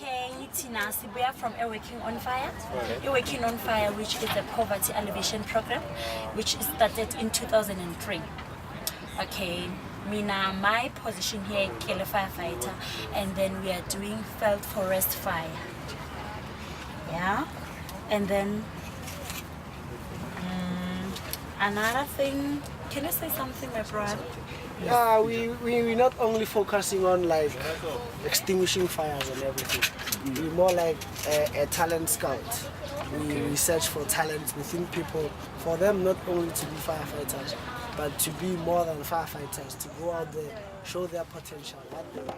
Okay, Tina Sibuya from Working on Fire. Working on Fire, which is a poverty alleviation program, which started in 2003. Okay, Mina, my position here is Killer Firefighter, and then we are doing field forest fire. Yeah, and then another thing. Can you say something, my brother? We're not only focusing on like extinguishing fires and everything. We're more like a talent scout. We search for talents within people, for them not only to be firefighters, but to be more than firefighters, to go out there, show their potential, what they are.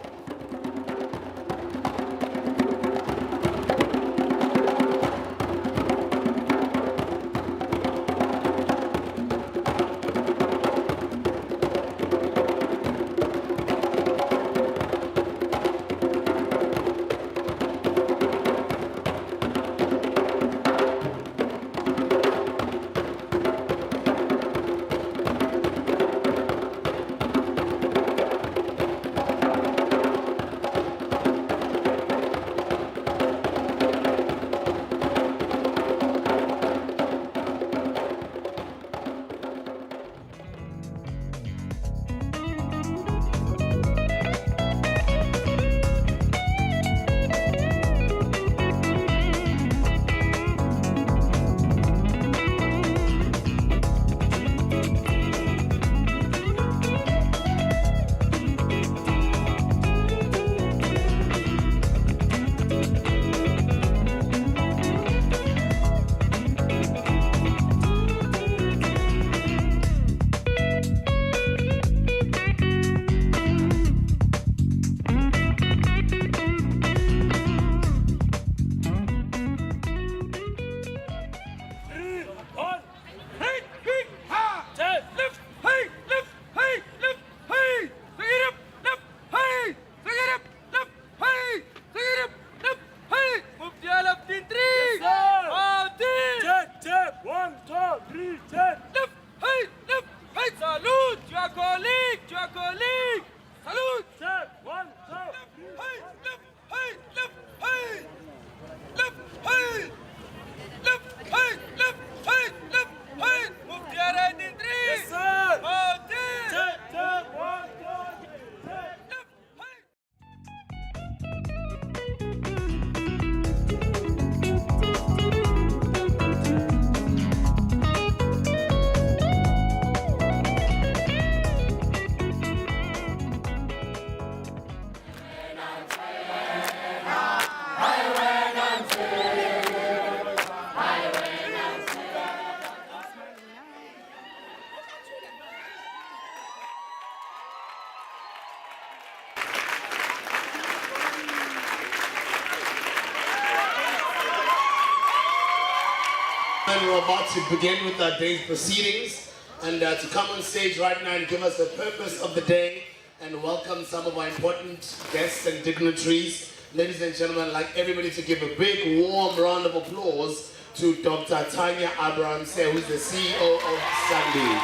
We're about to begin with our day's proceedings, and to come on stage right now and give us the purpose of the day and welcome some of our important guests and dignitaries. Ladies and gentlemen, I'd like everybody to give a big warm round of applause to Dr. Tanya Abrahams, who is the CEO of Sunday.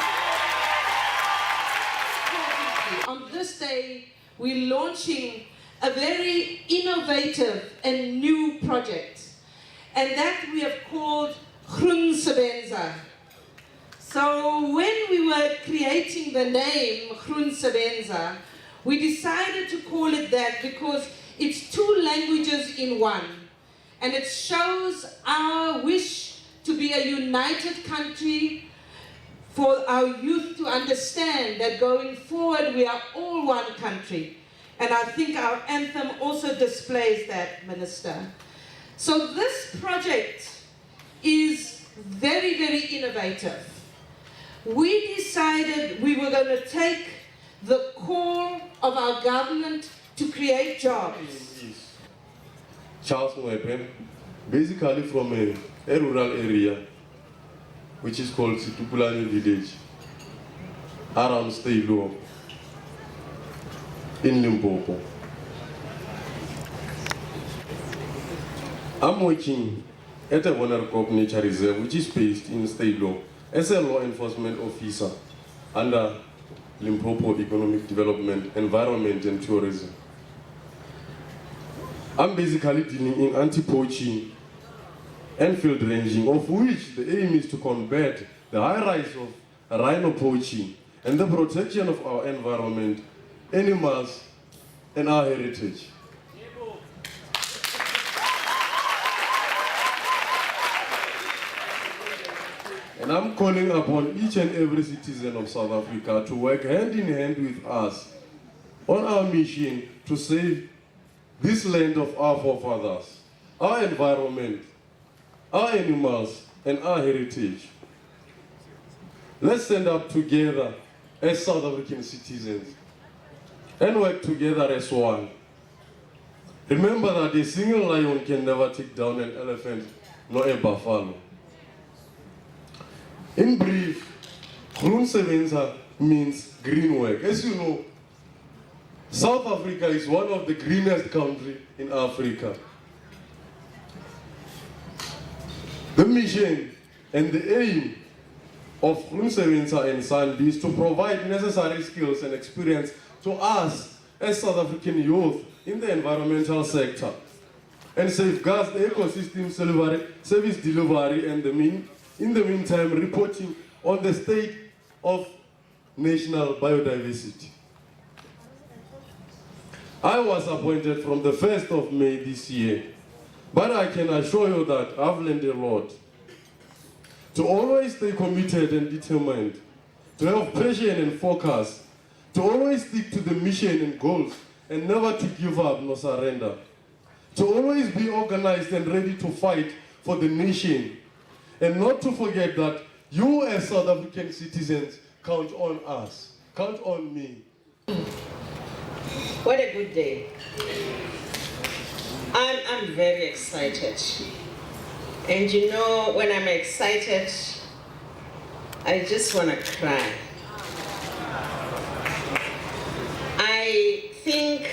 On this day, we're launching a very innovative and new project, and that we have called Groen Sebenza. So when we were creating the name Groen Sebenza, we decided to call it that because it's two languages in one, and it shows our wish to be a united country, for our youth to understand that going forward we are all one country. And I think our anthem also displays that, Minister. So this project is very, very innovative. We decided we were going to take the call of our government to create jobs. Charles Mwepe, basically from a rural area which is called Situpulani village, around Staylo, in Limpopo. I'm working at a Wondercorp Nature Reserve, which is based in Staylo, as a law enforcement officer under Limpopo Economic Development, Environment and Tourism. I'm basically dealing in anti-poaching and field ranging, of which the aim is to combat the high rise of rhino poaching and the protection of our environment, animals, and our heritage. And I'm calling upon each and every citizen of South Africa to work hand in hand with us on our mission to save this land of our forefathers, our environment, our animals, and our heritage. Let's stand up together as South African citizens and work together as one. Remember that a single lion can never take down an elephant nor a buffalo. In brief, Groen Sebenza means green work. As you know, South Africa is one of the greenest countries in Africa. The mission and the aim of Groen Sebenza and SANBI is to provide necessary skills and experience to us as South African youth in the environmental sector and safeguard the ecosystem service delivery and in the meantime reporting on the state of national biodiversity. I was appointed from the 1st of May this year, but I can assure you that I've learned a lot. To always stay committed and determined, to have passion and focus, to always stick to the mission and goals, and never to give up nor surrender. To always be organized and ready to fight for the nation, and not to forget that you as South African citizens count on us, count on me. What a good day. I'm very excited. And you know, when I'm excited, I just want to cry. I think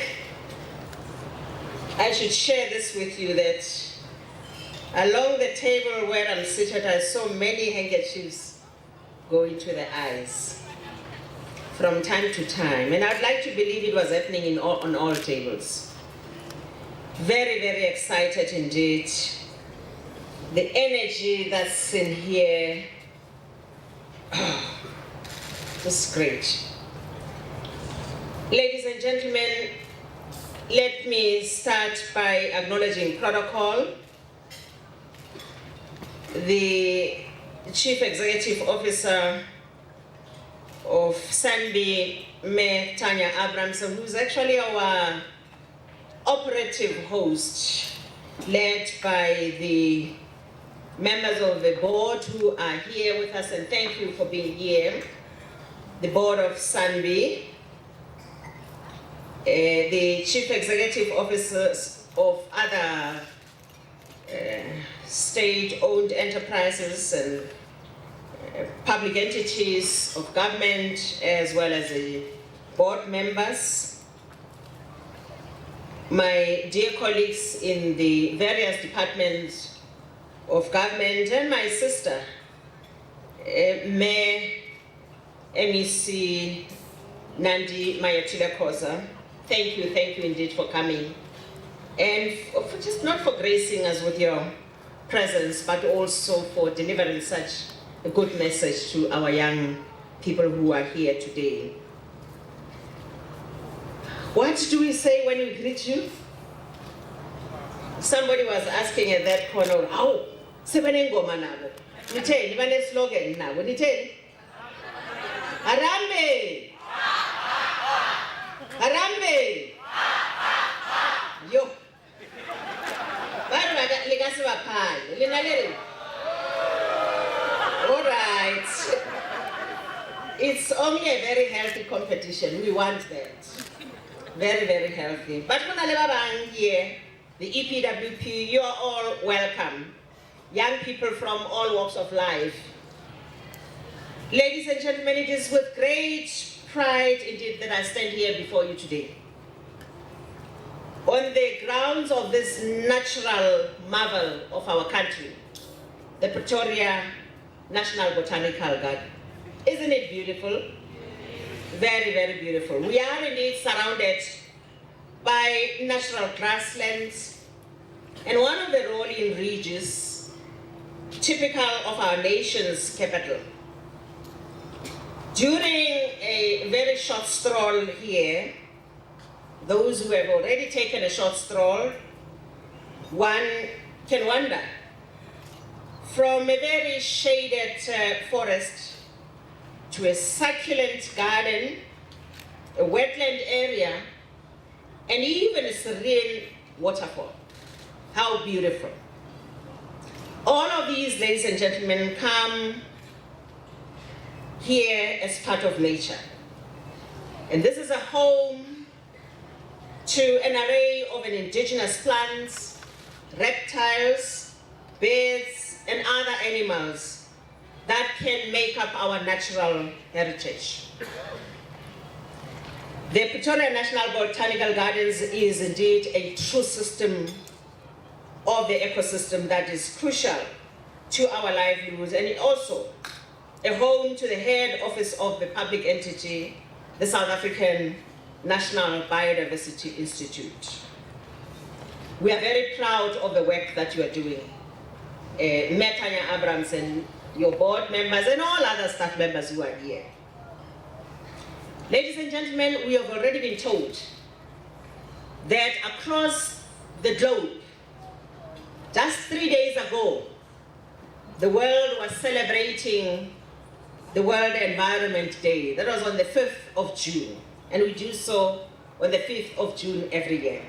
I should share this with you that along the table where I'm seated, I saw many handkerchiefs go into the eyes from time to time. And I'd like to believe it was happening on all tables. Very, very excited indeed. The energy that's in here is great. Ladies and gentlemen, let me start by acknowledging protocol. The Chief Executive Officer of SANBI, Mayor Tanya Abramson, who's actually our operative host, led by the members of the board who are here with us, and thank you for being here. The board of SANBI, the chief executive officers of other state-owned enterprises and public entities of government, as well as the board members, my dear colleagues in the various departments of government, and my sister, Mayor MEC Nandi Mayatila Khoza. Thank you indeed for coming. And for just not for gracing us with your presence, but also for delivering such a good message to our young people who are here today. What do we say when we greet you? Somebody was asking at that corner, "How? Sebenengoma nabo. Nitheni bane slogan nabo. Nitheni? Harambe. Harambe. Yo. All right. It's only a very healthy competition. We want that. Very, very healthy. But here, the EPWP, you are all welcome. Young people from all walks of life. Ladies and gentlemen, it is with great pride indeed that I stand here before you today. On the grounds of this natural marvel of our country, the Pretoria National Botanical Garden. Isn't it beautiful? Very, very beautiful. We are indeed surrounded by natural grasslands, and one of the rolling ridges, typical of our nation's capital. During a very short stroll here, those who have already taken a short stroll, one can wander from a very shaded forest to a succulent garden, a wetland area, and even a serene waterfall. How beautiful. All of these, ladies and gentlemen, come here as part of nature. And this is a home to an array of indigenous plants, reptiles, birds, and other animals that can make up our natural heritage. The Pretoria National Botanical Gardens is indeed a true system of the ecosystem that is crucial to our livelihoods, and also a home to the head office of the public entity, the South African National Biodiversity Institute. We are very proud of the work that you are doing. Mayor Tanya Abrams and your board members and all other staff members who are here. Ladies and gentlemen, we have already been told that across the globe, just 3 days ago, the world was celebrating the World Environment Day. That was on the 5th of June, and we do so on the 5th of June every year.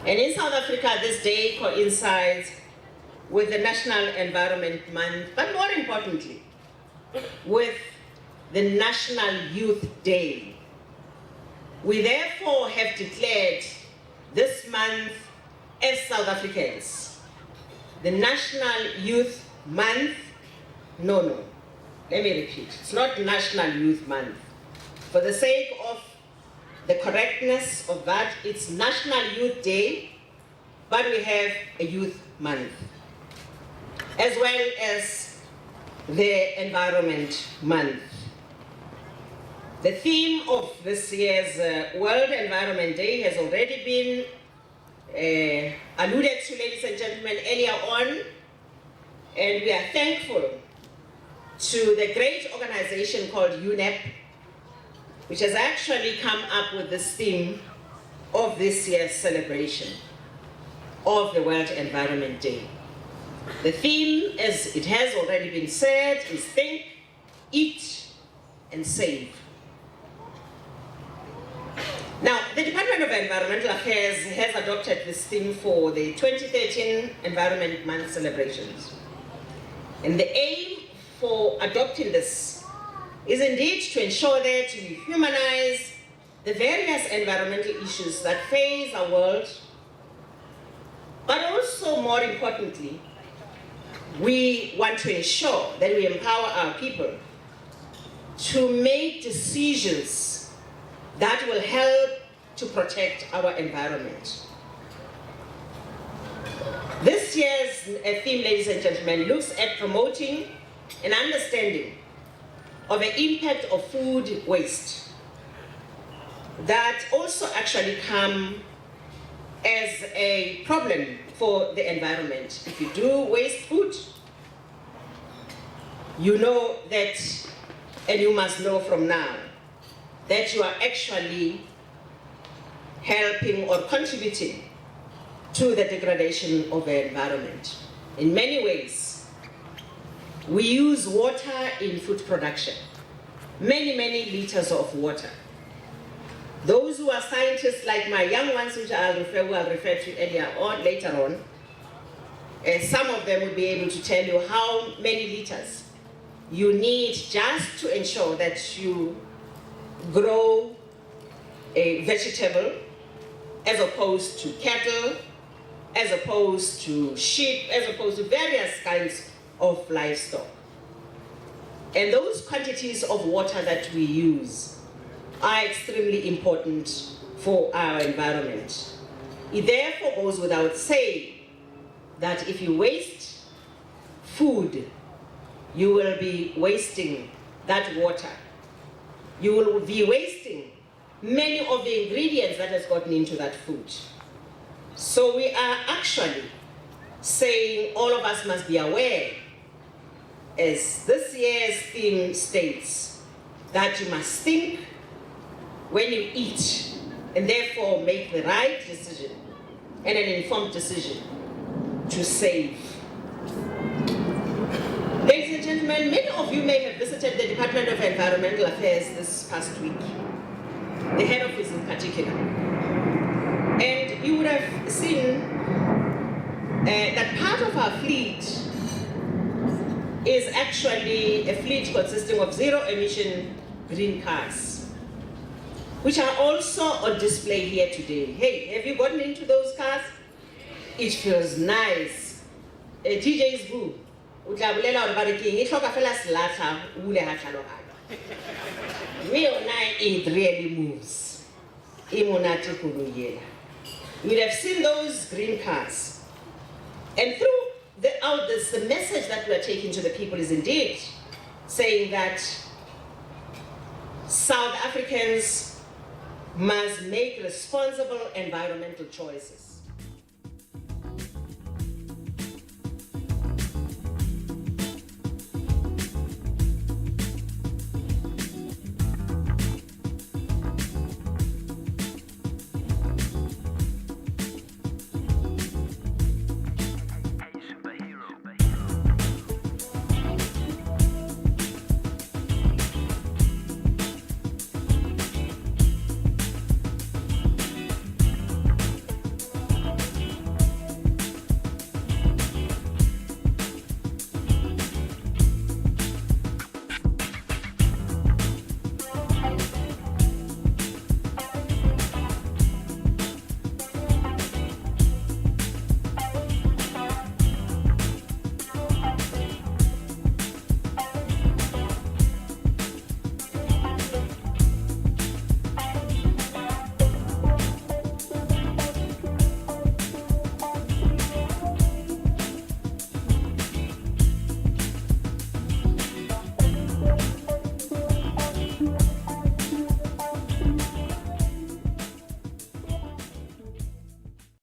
And in South Africa, this day coincides with the National Environment Month, but more importantly, with the National Youth Day. We therefore have declared this month as South Africans the National Youth Month. No, let me repeat. It's not National Youth Month. For the sake of the correctness of that, it's National Youth Day, but we have a Youth Month, as well as the Environment Month. The theme of this year's World Environment Day has already been alluded to, ladies and gentlemen, earlier on, and we are thankful to the great organization called UNEP, which has actually come up with this theme of this year's celebration of the World Environment Day. The theme, as it has already been said, is Think, Eat, and Save. Now, the Department of Environmental Affairs has adopted this theme for the 2013 Environment Month celebrations. And the aim for adopting this is indeed to ensure that we humanize the various environmental issues that face our world, but also, more importantly, we want to ensure that we empower our people to make decisions that will help to protect our environment. This year's theme, ladies and gentlemen, looks at promoting an understanding of the impact of food waste that also actually come as a problem for the environment. If you do waste food, you know that, and you must know from now, that you are actually helping or contributing to the degradation of the environment. In many ways, we use water in food production, many liters of water. Those who are scientists like my young ones, which I'll refer to later on, some of them will be able to tell you how many liters you need just to ensure that you grow a vegetable, as opposed to cattle, as opposed to sheep, as opposed to various kinds of livestock. And those quantities of water that we use are extremely important for our environment. It therefore goes without saying that if you waste food, you will be wasting that water. You will be wasting many of the ingredients that has gotten into that food. So we are actually saying all of us must be aware, as this year's theme states, that you must think when you eat, and therefore make the right decision and an informed decision to save. Ladies and gentlemen, many of you may have visited the Department of Environmental Affairs this past week, the head office in particular. And you would have seen that part of our fleet is actually a fleet consisting of zero-emission green cars, which are also on display here today. Hey, have you gotten into those cars? It feels nice. DJ's boo. It really moves. You would have seen those green cars. And throughout this, the message that we are taking to the people is indeed saying that South Africans must make responsible environmental choices.